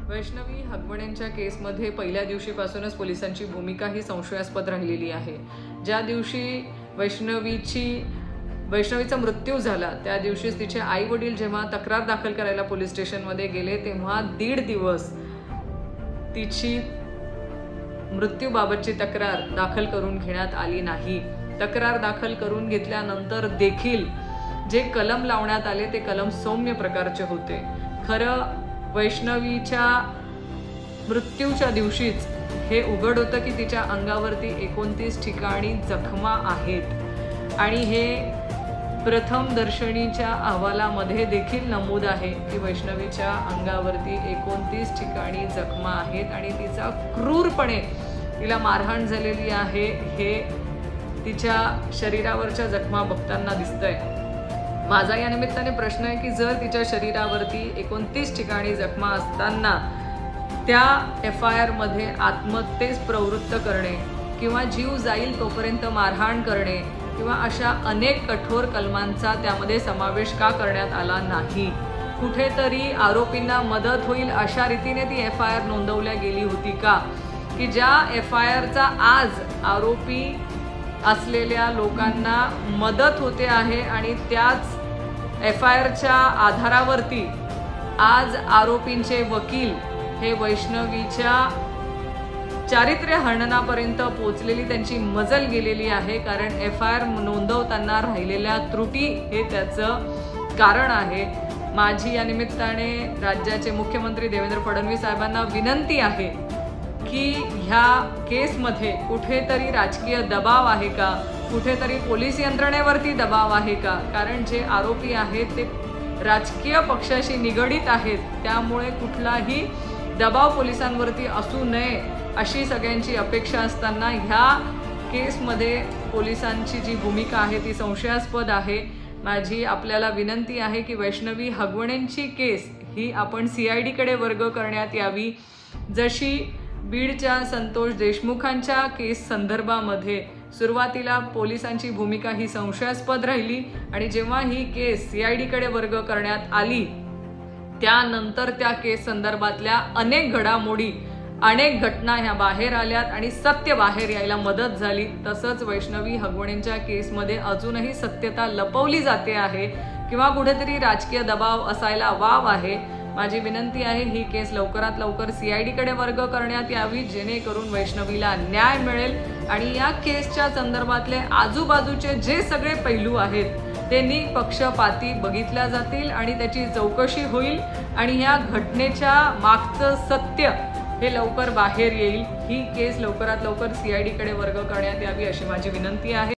वैष्णवी हगवणेंच्या केसमध्ये पहिल्या दिवशीपासूनच पोलिसांची भूमिका ही संशयास्पद राहिलेली आहे। ज्या दिवशी वैष्णवीचा मृत्यू झाला त्या दिवशीच तिचे आई वडील जेव्हा तक्रार दाखल करायला पोलीस स्टेशनमध्ये गेले तेव्हा 1.5 दिवस तिची मृत्यूबाबतची तक्रार दाखल करून घेण्यात आली नाही। तक्रार दाखल करून घेतल्यानंतर देखील जे कलम लावण्यात आले ते कलम सौम्य प्रकारचे होते। खरं वैष्णवीच्या मृत्यूच्या दिवशीच हे उघड होतं की तिच्या अंगावरती 29 ठिकाणी जखमा आहेत आणि हे प्रथम दर्शनीच्या अहवालामध्ये देखील नमूद आहे की वैष्णवीच्या अंगावरती 29 ठिकाणी जखमा आहेत आणि तिचा क्रूरपणे तिला मारहाण झालेली आहे हे तिच्या शरीरावरच्या जखमा बघताना दिसतंय। माझा या निमित्ताने प्रश्न आहे की जर तिच्या शरीरावरती 29 ठिकाणी जखमा असताना त्या FIR मध्ये आत्महत्येस प्रवृत्त करणे किंवा जीव जाईल तोपर्यंत मारहाण करणे किंवा अशा अनेक कठोर कलमांचा त्यामध्ये समावेश का करण्यात आला नाही? कुठेतरी आरोपींना मदत होईल अशा रीतीने ती FIR नोंदवल्या गेली होती का? की ज्या FIRचा आज आरोपी असलेल्या लोकांना मदत होते आहे आणि त्याच FIRच्या आधारावरती आज आरोपींचे वकील हे वैष्णवीच्या चारित्र्य हननापर्यंत पोहोचलेली त्यांची मजल गेलेली आहे। कारण FIR नोंदवताना राहिलेल्या त्रुटी हे त्याचं कारण आहे। माझी या निमित्ताने राज्याचे मुख्यमंत्री देवेंद्र फडणवीस साहेबांना विनंती आहे की ह्या केसमध्ये कुठेतरी राजकीय दबाव आहे का, कुठेतरी पोलीस यंत्रणेवरती दबाव आहे का? कारण जे आरोपी आहेत ते राजकीय पक्षाशी निगडीत आहेत, त्यामुळे कुठलाही दबाव पोलिसांवरती असू नये अशी सगळ्यांची अपेक्षा असताना ह्या केसमध्ये पोलिसांची जी भूमिका आहे ती संशयास्पद आहे। माझी आपल्याला विनंती आहे की वैष्णवी हगवणेंची केस ही आपण CID कडे वर्ग करण्यात यावी। जशी बीडच्या संतोष देशमुखांच्या केस संदर्भामध्ये सुरुवातीला पोलिसांची भूमिका ही संशयास्पद राहिली आणि जेव्हा ही केस CID कडे वर्ग करण्यात आली त्यानंतर त्या केस संदर्भातल्या अनेक घडामोडी अनेक घटना ह्या बाहेर आल्यात आणि सत्य बाहेर यायला मदत झाली। तसंच वैष्णवी हगवणेंच्या केसमध्ये अजूनही सत्यता लपवली जाते आहे किंवा कुठेतरी राजकीय दबाव असायला वाव आहे। माझी विनंती आहे ही केस लवकरात लवकर CID कडे वर्ग करण्यात यावी जेणेकरून वैष्णवीला न्याय मिळेल आणि या केसच्या संदर्भातले आजूबाजूचे जे सगळे पैलू आहेत ते निपक्षपाती बघितल्या जातील आणि त्याची चौकशी होईल आणि ह्या घटनेच्या मागचं सत्य हे लवकर बाहेर येईल। ही केस लवकरात लवकर CID कडे वर्ग करण्यात यावी अशी माझी विनंती आहे।